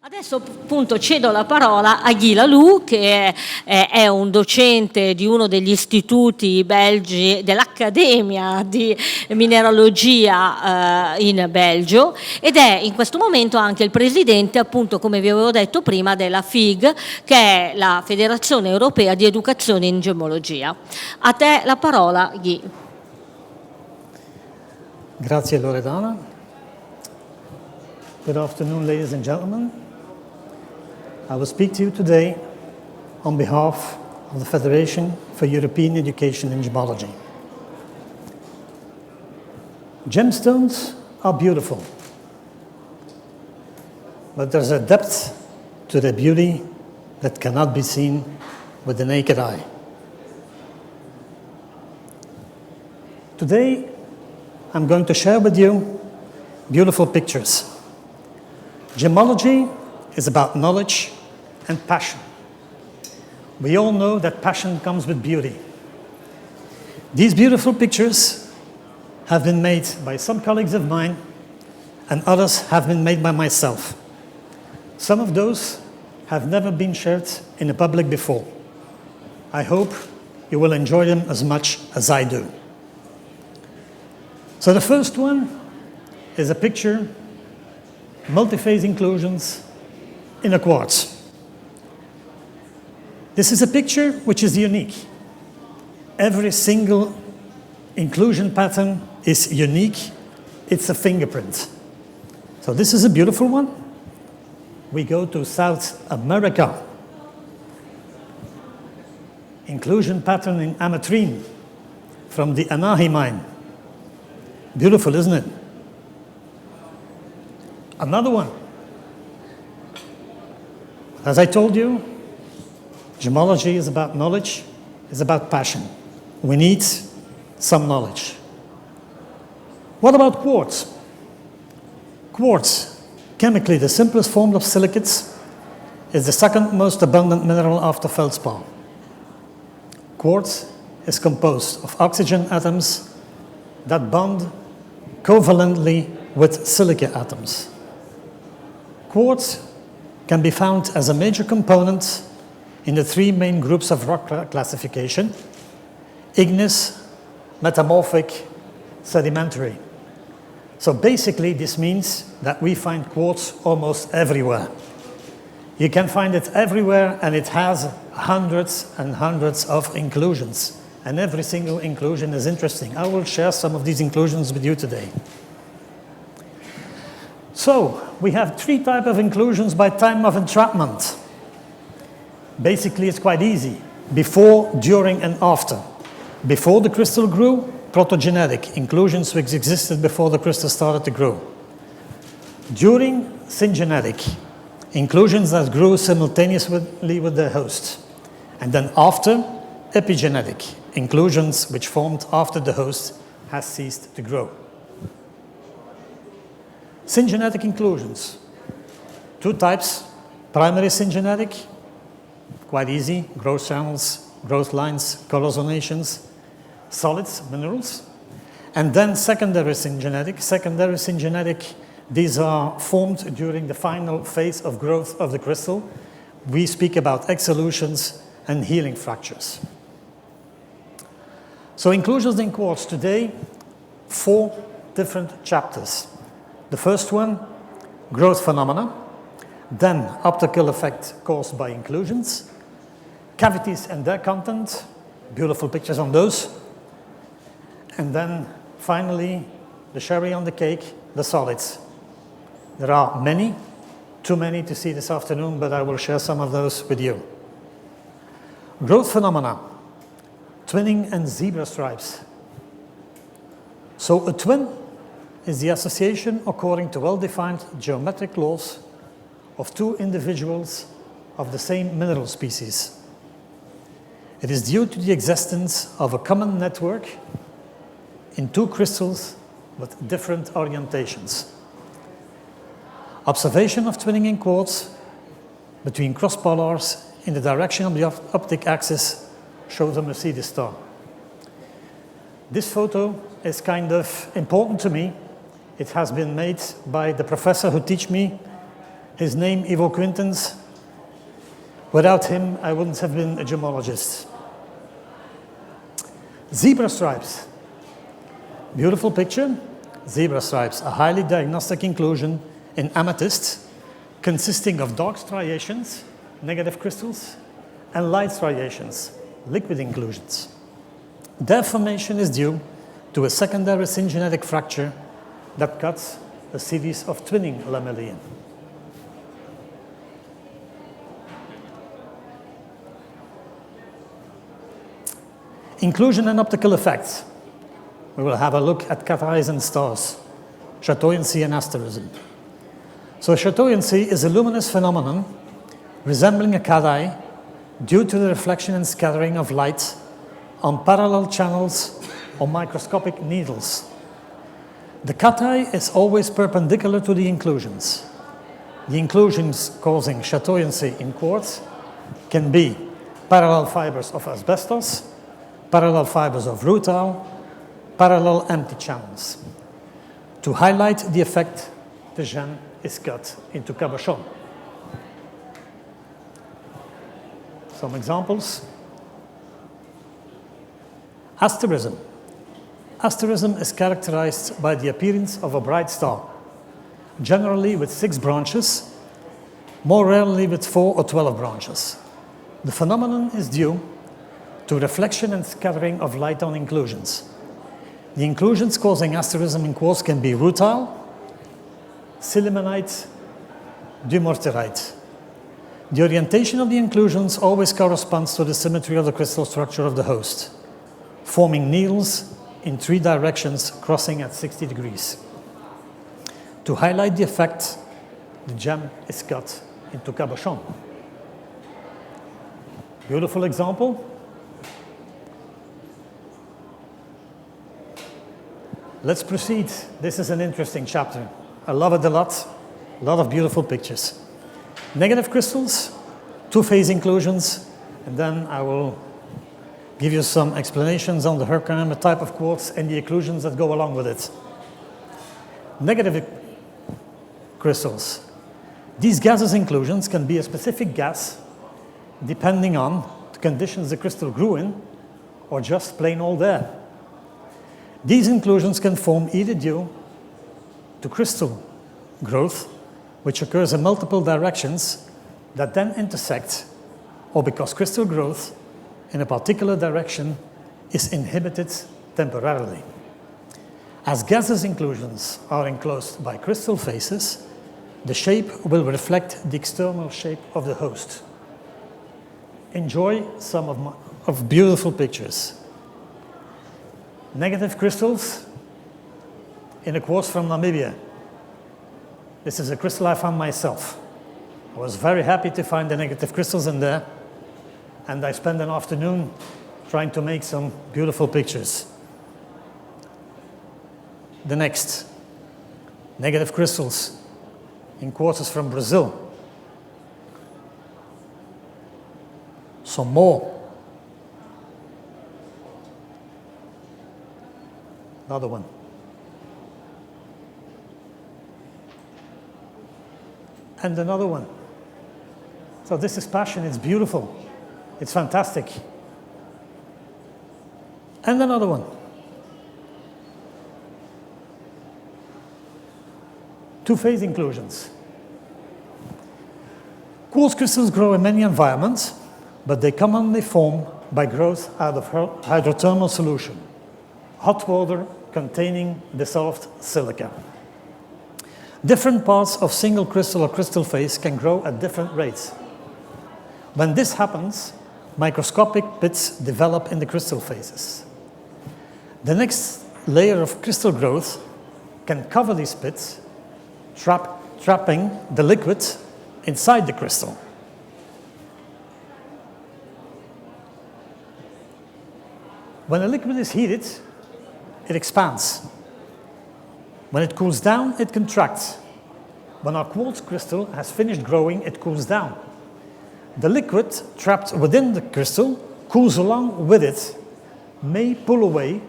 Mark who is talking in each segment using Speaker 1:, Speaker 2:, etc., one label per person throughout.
Speaker 1: Adesso appunto cedo la parola a Guy Lalous, che è un docente di uno degli istituti belgi dell'Accademia di Mineralogia in Belgio, ed è in questo momento anche il presidente, appunto come vi avevo detto prima, della FEEG, che è la Federazione Europea di Educazione in Gemmologia. A te la parola, Guy.
Speaker 2: Grazie Loredana. Good afternoon, ladies and gentlemen. I will speak to you today on behalf of the Federation for European Education in Gemmology. Gemstones are beautiful, but there's a depth to their beauty that cannot be seen with the naked eye. Today, I'm going to share with you beautiful pictures. Gemmology is about knowledge and passion. We all know that passion comes with beauty. These beautiful pictures have been made by some colleagues of mine, and others have been made by myself. Some of those have never been shared in the public before. I hope you will enjoy them as much as I do. So the first one is a picture, multi-phase inclusions in a quartz. This is a picture which is unique. Every single inclusion pattern is unique. It's a fingerprint. So this is a beautiful one. We go to South America. Inclusion pattern in ametrine from the Anahi mine. Beautiful, isn't it? Another one. As I told you, Gemmology is about knowledge, is about passion. We need some knowledge. What about quartz? Quartz, chemically the simplest form of silicates, is the second most abundant mineral after feldspar. Quartz is composed of oxygen atoms that bond covalently with silica atoms. Quartz can be found as a major component in the three main groups of rock classification: igneous, metamorphic, sedimentary. So basically this means that we find quartz almost everywhere. You can find it everywhere, and it has hundreds and hundreds of inclusions. And every single inclusion is interesting. I will share some of these inclusions with you today. So we have three types of inclusions by time of entrapment. Basically, it's quite easy: before, during, and after. Before the crystal grew, protogenetic, inclusions which existed before the crystal started to grow. During, syngenetic, inclusions that grew simultaneously with the host. And then after, epigenetic, inclusions which formed after the host has ceased to grow. Syngenetic inclusions. Two types: primary syngenetic, quite easy, growth channels, growth lines, colozonations, solids, minerals. And then secondary syngenetic. Secondary syngenetic, these are formed during the final phase of growth of the crystal. We speak about exsolutions and healing fractures. So inclusions in quartz today, 4 different chapters. The first one, growth phenomena, then optical effect caused by inclusions, cavities and their content, beautiful pictures on those, and then finally, the cherry on the cake, the solids. There are many, too many to see this afternoon, but I will share some of those with you. Growth phenomena, twinning and zebra stripes. So a twin is the association, according to well-defined geometric laws, of two individuals of the same mineral species. It is due to the existence of a common network in two crystals with different orientations. Observation of twinning in quartz between cross-polars in the direction of the optic axis shows a Mercedes star. This photo is kind of important to me. It has been made by the professor who teach me His name, Ivo Quintens. Without him, I wouldn't have been a gemmologist. Zebra stripes. Beautiful picture. Zebra stripes, a highly diagnostic inclusion in amethyst consisting of dark striations, negative crystals, and light striations, liquid inclusions. Their formation is due to a secondary syngenetic fracture that cuts a series of twinning lamellae. Inclusion and optical effects. We will have a look at cathayes and stars, chatoyancy and asterism. So chatoyancy is a luminous phenomenon resembling a cathay due to the reflection and scattering of light on parallel channels or microscopic needles. The cathay is always perpendicular to the inclusions. The inclusions causing chatoyancy in quartz can be parallel fibers of asbestos, parallel fibers of rutile, parallel empty channels. To highlight the effect, the gem is cut into cabochon. Some examples. Asterism. Asterism is characterized by the appearance of a bright star, generally with 6 branches, more rarely with 4 or 12 branches. The phenomenon is due to reflection and scattering of light on inclusions. The inclusions causing asterism in quartz can be rutile, sillimanite, dumortierite. The orientation of the inclusions always corresponds to the symmetry of the crystal structure of the host, forming needles in 3 directions crossing at 60 degrees. To highlight the effect, the gem is cut into cabochon. Beautiful example. Let's proceed. This is an interesting chapter. I love it a lot of beautiful pictures. Negative crystals, 2-phase inclusions, and then I will give you some explanations on the Herkimer type of quartz and the inclusions that go along with it. Negative crystals. These gaseous inclusions can be a specific gas depending on the conditions the crystal grew in or just plain old air. These inclusions can form either due to crystal growth, which occurs in multiple directions that then intersect, or because crystal growth in a particular direction is inhibited temporarily. As gaseous inclusions are enclosed by crystal faces, the shape will reflect the external shape of the host. Enjoy some of beautiful pictures. Negative crystals in a quartz from Namibia. This is a crystal I found myself. I was very happy to find the negative crystals in there, and I spent an afternoon trying to make some beautiful pictures. The next, negative crystals in quartzes from Brazil. Some more. Another one. And another one. So this is passion, it's beautiful. It's fantastic. And another one. 2-phase inclusions. Quartz crystals grow in many environments, but they commonly form by growth out of hydrothermal solution, hot water containing dissolved silica. Different parts of single crystal or crystal phase can grow at different rates. When this happens, microscopic pits develop in the crystal phases. The next layer of crystal growth can cover these pits, trapping the liquid inside the crystal. When a liquid is heated, it expands. When it cools down, it contracts. When our quartz crystal has finished growing, it cools down. The liquid trapped within the crystal cools along with it, may pull away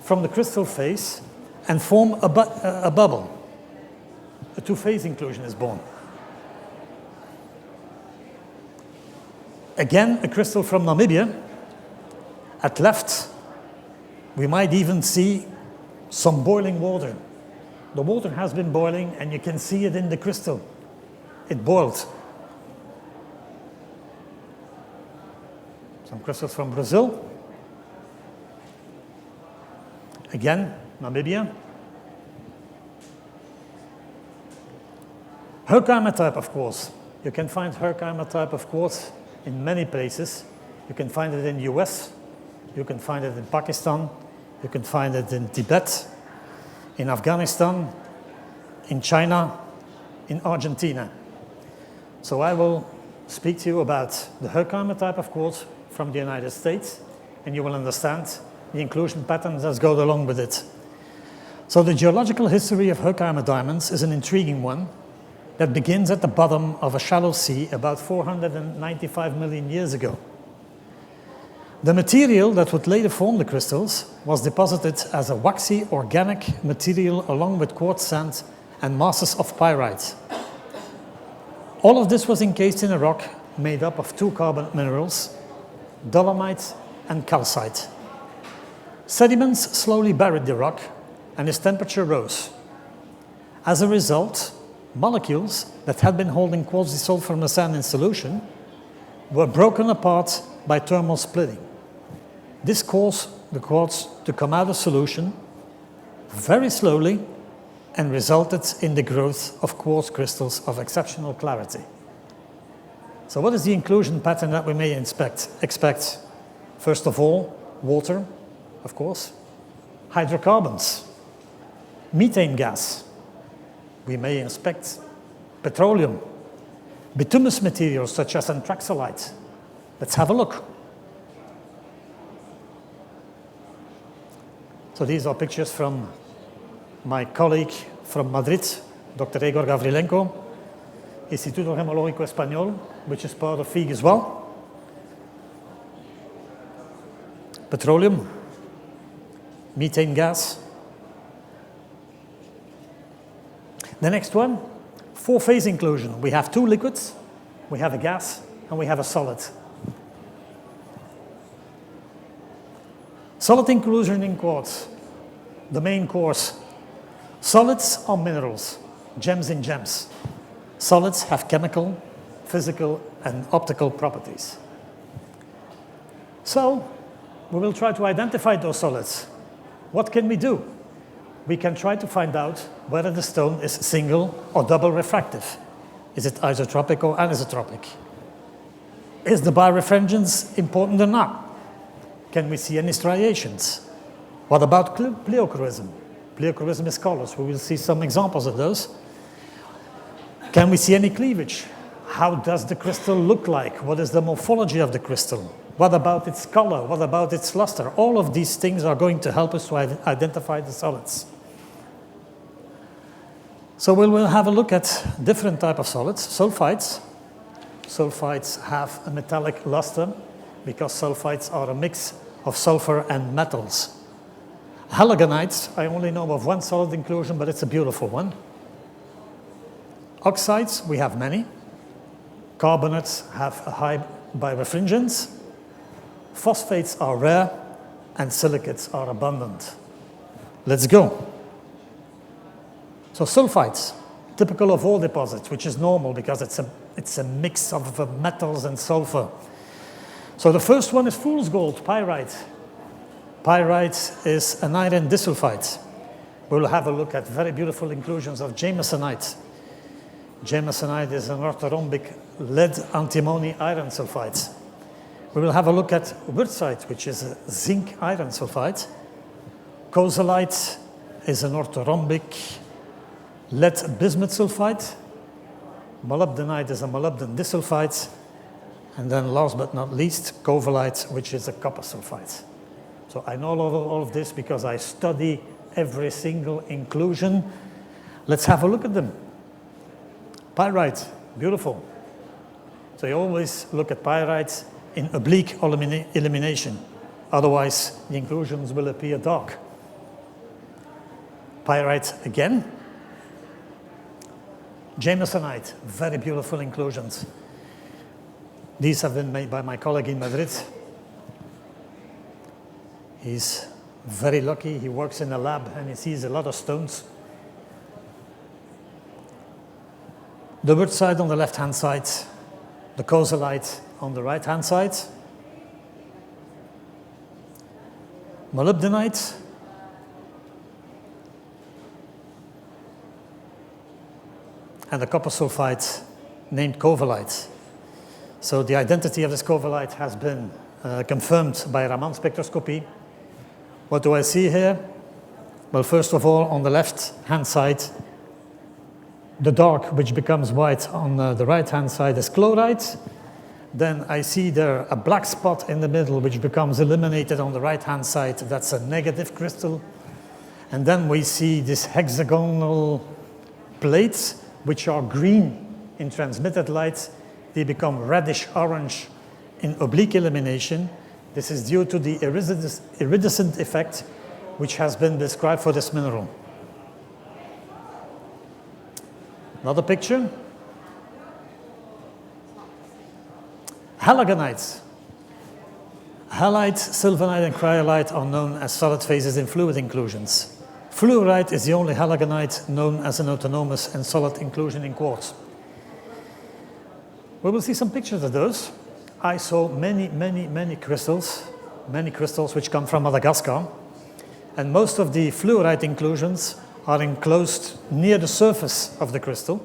Speaker 2: from the crystal phase and form a bubble. A 2-phase inclusion is born. Again, a crystal from Namibia. At left, we might even see some boiling water. The water has been boiling, and you can see it in the crystal. It boiled. Some crystals from Brazil. Again, Namibia. Herkimer type of quartz. You can find Herkimer type of quartz in many places. You can find it in the US. You can find it in Pakistan. You can find it in Tibet, in Afghanistan, in China, in Argentina. So I will speak to you about the Herkimer type of quartz from the United States, and you will understand the inclusion patterns that go along with it. So the geological history of Herkimer diamonds is an intriguing one that begins at the bottom of a shallow sea about 495 million years ago. The material that would later form the crystals was deposited as a waxy organic material along with quartz sand and masses of pyrite. All of this was encased in a rock made up of two carbonate minerals, dolomite and calcite. Sediments slowly buried the rock and its temperature rose. As a result, molecules that had been holding quartz dissolved from the sand in solution were broken apart by thermal splitting. This caused the quartz to come out of solution very slowly and resulted in the growth of quartz crystals of exceptional clarity. So what is the inclusion pattern that we may expect? First of all, water, of course, hydrocarbons, methane gas. We may expect petroleum, bituminous materials such as anthraxolite. Let's have a look. So these are pictures from my colleague from Madrid, Dr. Igor Gavrilenko, Instituto Gemmológico Español, which is part of FEEG as well. Petroleum, methane gas. The next one, four-phase inclusion. We have two liquids, we have a gas, and we have a solid. Solid inclusion in quartz, the main course. Solids are minerals, gems in gems. Solids have chemical, physical, and optical properties. So, we will try to identify those solids. What can we do? We can try to find out whether the stone is single or double refractive. Is it isotropic or anisotropic? Is the birefringence important or not? Can we see any striations? What about pleochroism? Pleochroism is colors. We will see some examples of those. Can we see any cleavage? How does the crystal look like? What is the morphology of the crystal? What about its color? What about its luster? All of these things are going to help us to identify the solids. So we will have a look at different types of solids. Sulphides. Sulphides have a metallic luster because sulphides are a mix of sulfur and metals. Halogenides, I only know of one solid inclusion, but it's a beautiful one. Oxides, we have many. Carbonates have a high birefringence. Phosphates are rare, and silicates are abundant. Let's go. So sulfides, typical of all deposits, which is normal because it's a mix of metals and sulfur. So the first one is fool's gold, pyrite. Pyrite is an iron disulfide. We'll have a look at very beautiful inclusions of Jamesonite. Jamesonite is an orthorhombic lead antimony iron sulfide. We will have a look at wurtzite, which is a zinc iron sulfide. Cosalite is an orthorhombic lead bismuth sulfide. Molybdenite is a molybden disulfide. And then last but not least, covalite, which is a copper sulfide. So I know all of this because I study every single inclusion. Let's have a look at them. Pyrite, beautiful. So you always look at pyrites in oblique elimination. Otherwise, the inclusions will appear dark. Pyrite again. Jamesonite, very beautiful inclusions. These have been made by my colleague in Madrid. He's very lucky. He works in a lab and he sees a lot of stones. The wurtzite on the left-hand side, the cosalite on the right-hand side, molybdenite, and the copper sulfide named covalite. So the identity of this covalite has been confirmed by Raman spectroscopy. What do I see here? Well, first of all, on the left-hand side, the dark, which becomes white on the right-hand side, is chloride. Then I see there a black spot in the middle, which becomes eliminated on the right-hand side. That's a negative crystal. And then we see these hexagonal plates, which are green in transmitted light. They become reddish-orange in oblique illumination. This is due to the iridescent effect, which has been described for this mineral. Another picture. Halogenides. Halide, sylvanite, and cryolite are known as solid phases in fluid inclusions. Fluorite is the only halogenide known as an autonomous and solid inclusion in quartz. We will see some pictures of those. I saw many crystals which come from Madagascar. And most of the fluorite inclusions are enclosed near the surface of the crystal,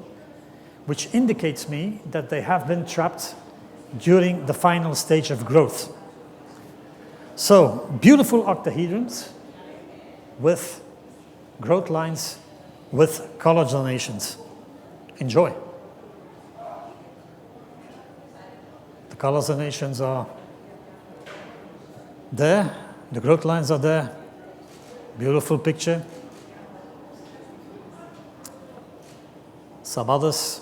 Speaker 2: which indicates me that they have been trapped during the final stage of growth. So, beautiful octahedrons with growth lines with color donations. Enjoy. The color donations are there, the growth lines are there. Beautiful picture. Some others.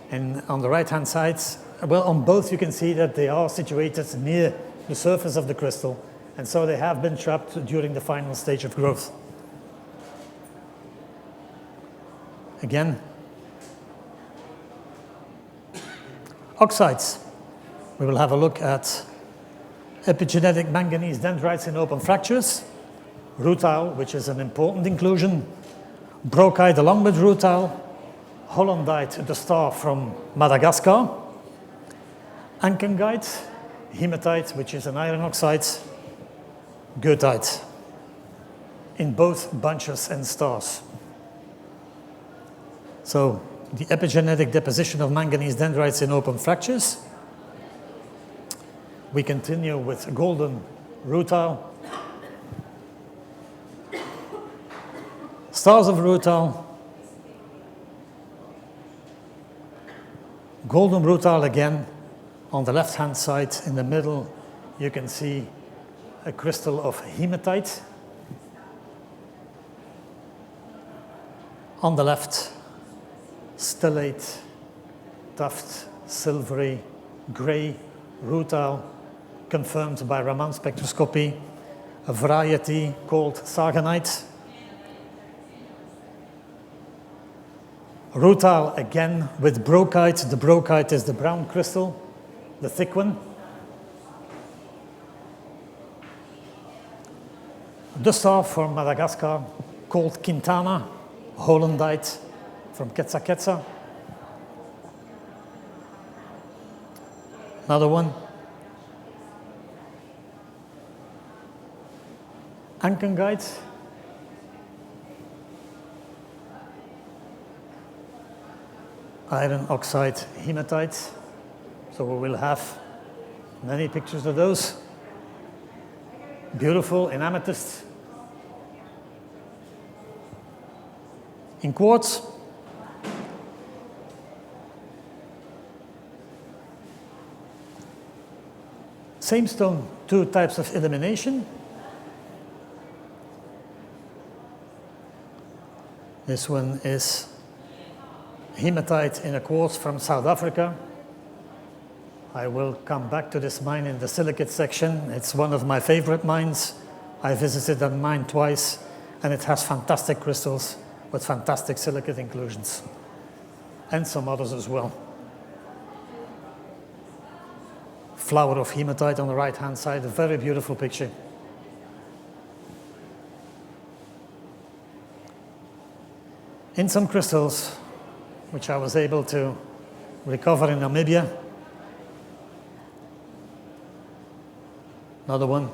Speaker 2: And on the right-hand side, well, on both you can see that they are situated near the surface of the crystal, and so they have been trapped during the final stage of growth. Again, oxides. We will have a look at epigenetic manganese dendrites in open fractures, rutile, which is an important inclusion, brochite along with rutile, hollandite, the star from Madagascar, ankangite, hematite, which is an iron oxide, goethite, in both bunches and stars. So, the epigenetic deposition of manganese dendrites in open fractures. We continue with golden rutile, stars of rutile, golden rutile again. On the left-hand side, in the middle, you can see a crystal of hematite. On the left, stellate, tuft, silvery, gray rutile, confirmed by Raman spectroscopy, a variety called sargonite. Rutile again with brochite. The brochite is the brown crystal, the thick one. The star from Madagascar called Quintana, hollandite from Quetzalcoatl. Another one. Ankangite. Iron oxide hematite. So we will have many pictures of those. Beautiful in amethyst. In quartz. Same stone, two types of illumination. This one is hematite in a quartz from South Africa. I will come back to this mine in the silicate section. It's one of my favorite mines. I visited that mine twice, and it has fantastic crystals with fantastic silicate inclusions, and some others as well. flower of hematite on the right-hand side, a very beautiful picture. In some crystals, which I was able to recover in Namibia, another one,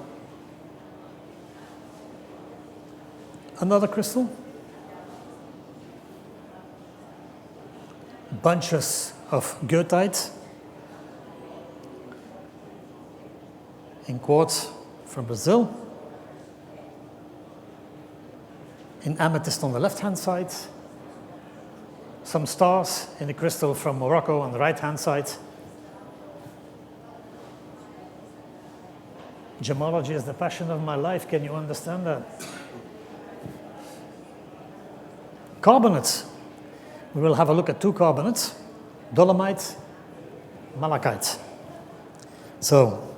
Speaker 2: another crystal, bunches of goethite in quartz from Brazil, in amethyst on the left-hand side, some stars in the crystal from Morocco on the right-hand side. Gemmology is the passion of my life, can you understand that? Carbonates. We will have a look at two carbonates, dolomite, malachite. So,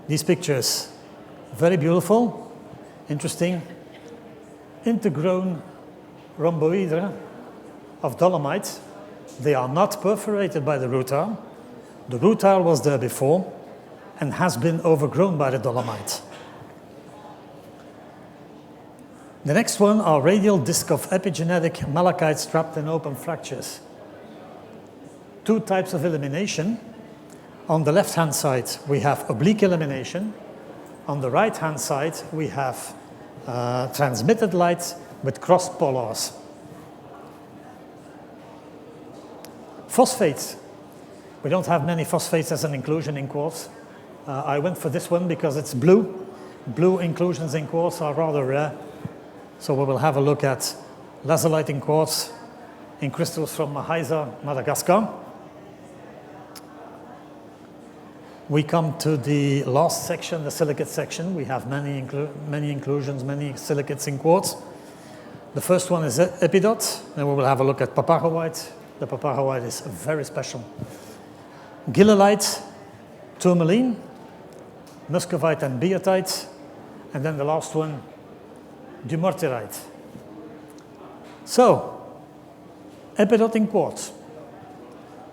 Speaker 2: these pictures, very beautiful, interesting, intergrown rhomboedra of dolomite. They are not perforated by the rutile. The rutile was there before and has been overgrown by the dolomite. The next one are radial disc of epigenetic malachites trapped in open fractures. Two types of elimination. On the left-hand side, we have oblique elimination. On the right-hand side, we have transmitted light with crossed polars. Phosphates. We don't have many phosphates as an inclusion in quartz. I went for this one because it's blue. Blue inclusions in quartz are rather rare. So we will have a look at lazulite in quartz in crystals from Mahaiza, Madagascar. We come to the last section, the silicate section. We have many inclusions, many silicates in quartz. The first one is epidot. Then we will have a look at paparoite. The paparoite is very special. Gilolite, tourmaline, muscovite and biotite. And then the last one, dumortierite. So, epidot in quartz.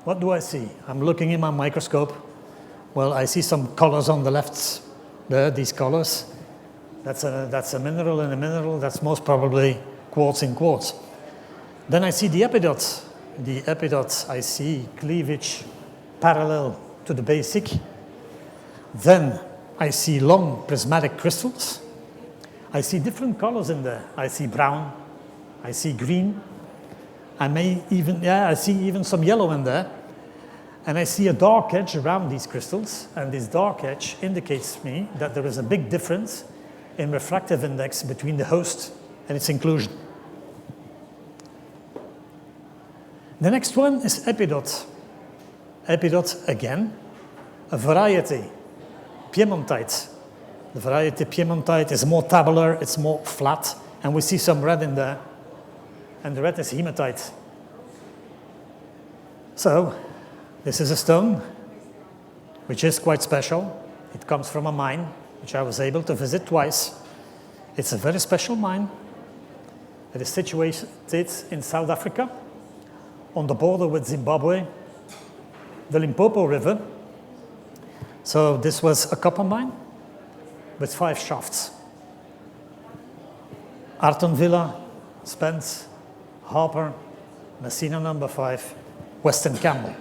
Speaker 2: What do I see? I'm looking in my microscope. Well, I see some colors on the left there, these colors. That's a mineral in a mineral. That's most probably quartz in quartz. Then I see the epidot. The epidot, I see cleavage parallel to the basic. Then I see long prismatic crystals. I see different colors in there. I see brown. I see green. I see even some yellow in there. And I see a dark edge around these crystals, and this dark edge indicates me that there is a big difference in refractive index between the host and its inclusion. The next one is epidot. Epidot, again, a variety, piemontite. The variety piemontite is more tabular, it's more flat, and we see some red in there, and the red is hematite. So, this is a stone, which is quite special. It comes from a mine, which I was able to visit twice. It's a very special mine. It is situated in South Africa, on the border with Zimbabwe, the Limpopo River. So this was a copper mine with 5 shafts. Arton Villa, Spence, Harper, Messina number 5, Western Campbell.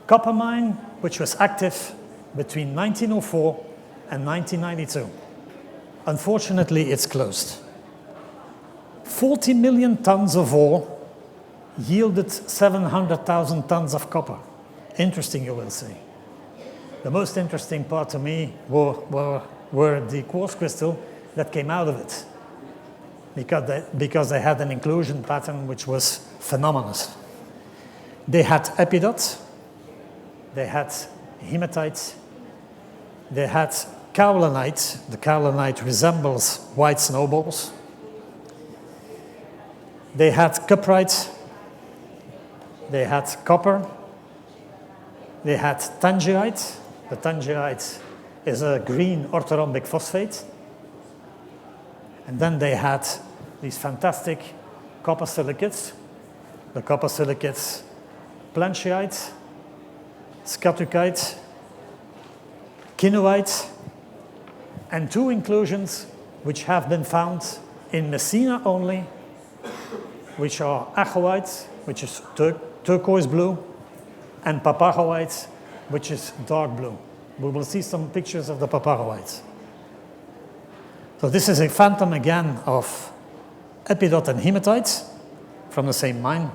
Speaker 2: Copper mine which was active between 1904 and 1992. Unfortunately, it's closed. 40 million tons of ore yielded 700,000 tons of copper. Interesting, you will see. The most interesting part to me were the quartz crystal that came out of it, because they had an inclusion pattern which was phenomenal. They had epidot, they had hematite, they had kaolinite. The kaolinite resembles white snowballs. They had cuprite, they had copper, they had tangierite. The tangierite is a green orthorhombic phosphate. And then they had these fantastic copper silicates. The copper silicates, planchite, scatuchite, quinoids, and 2 inclusions which have been found in Messina only, which are achoides, which is turquoise blue, and paparoids, which is dark blue. We will see some pictures of the paparoids. So this is a phantom again of epidot and hematites from the same mine.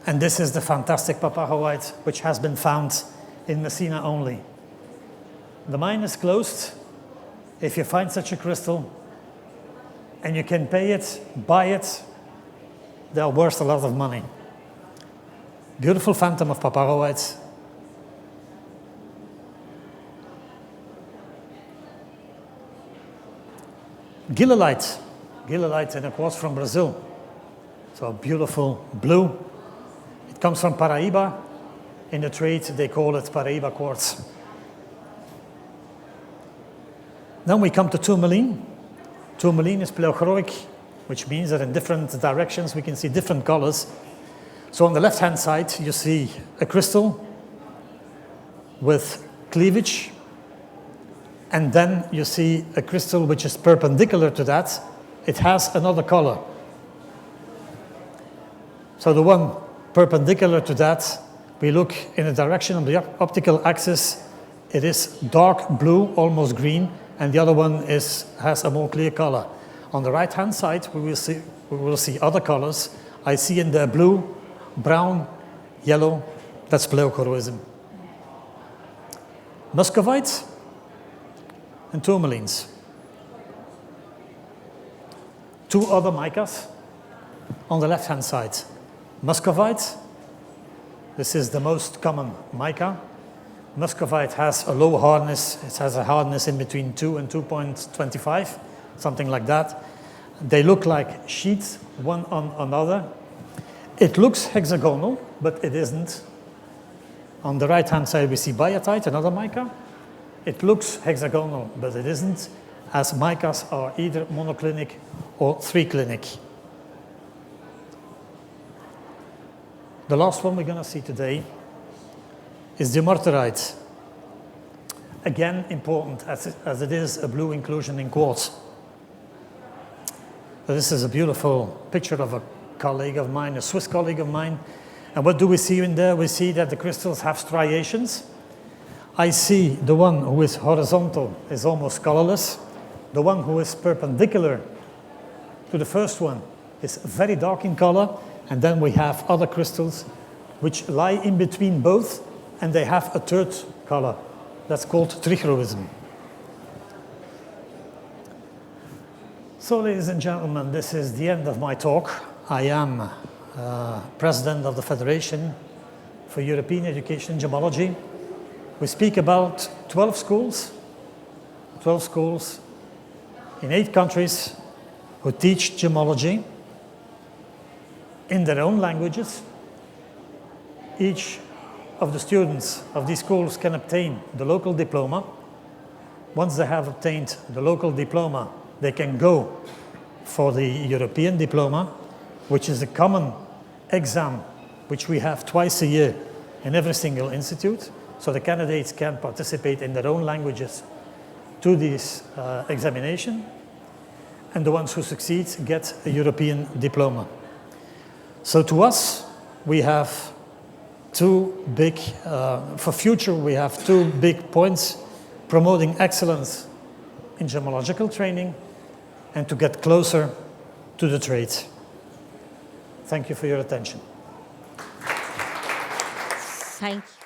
Speaker 2: And this is the fantastic paparoid, which has been found in Messina only. The mine is closed. If you find such a crystal and you can pay it, buy it, they are worth a lot of money. Beautiful phantom of paparoids. Gilolite. Gilolite in a quartz from Brazil. So beautiful blue. It comes from Paraíba. In the trade, they call it Paraíba quartz. Then we come to tourmaline. Tourmaline is pleochroic, which means that in different directions we can see different colors. So on the left-hand side, you see a crystal with cleavage, and then you see a crystal which is perpendicular to that. It has another color. So the one perpendicular to that, we look in the direction of the optical axis, it is dark blue, almost green, and the other one has a more clear color. On the right-hand side, we will see other colors. I see in there blue, brown, yellow. That's pleochroism. Muscovites and tourmalines. 2 other micas on the left-hand side. Muscovite. This is the most common mica. Muscovite has a low hardness. It has a hardness in between 2 and 2.25, something like that. They look like sheets, one on another. It looks hexagonal, but it isn't. On the right-hand side, we see biotite, another mica. It looks hexagonal, but it isn't, as micas are either monoclinic or 3-clinic. The last one we're going to see today is dimeriterite. Again, important as it is a blue inclusion in quartz. So this is a beautiful picture of a colleague of mine, a Swiss colleague of mine. And what do we see in there? We see that the crystals have striations. I see the one who is horizontal is almost colorless. The one who is perpendicular to the first one is very dark in color. And then we have other crystals which lie in between both, and they have a third color. That's called trichroism. So, ladies and gentlemen, this is the end of my talk. I am president of the Federation for European Education in Gemmology. We speak about 12 schools in 8 countries who teach gemmology in their own languages. Each of the students of these schools can obtain the local diploma. Once they have obtained the local diploma, they can go for the European diploma, which is a common exam which we have twice a year in every single institute. So the candidates can participate in their own languages to this examination, and the ones who succeed get a European diploma. So to us, we have for future, we have 2 big points: promoting excellence in gemmological training and to get closer to the trade. Thank you for your attention.
Speaker 1: Thank you.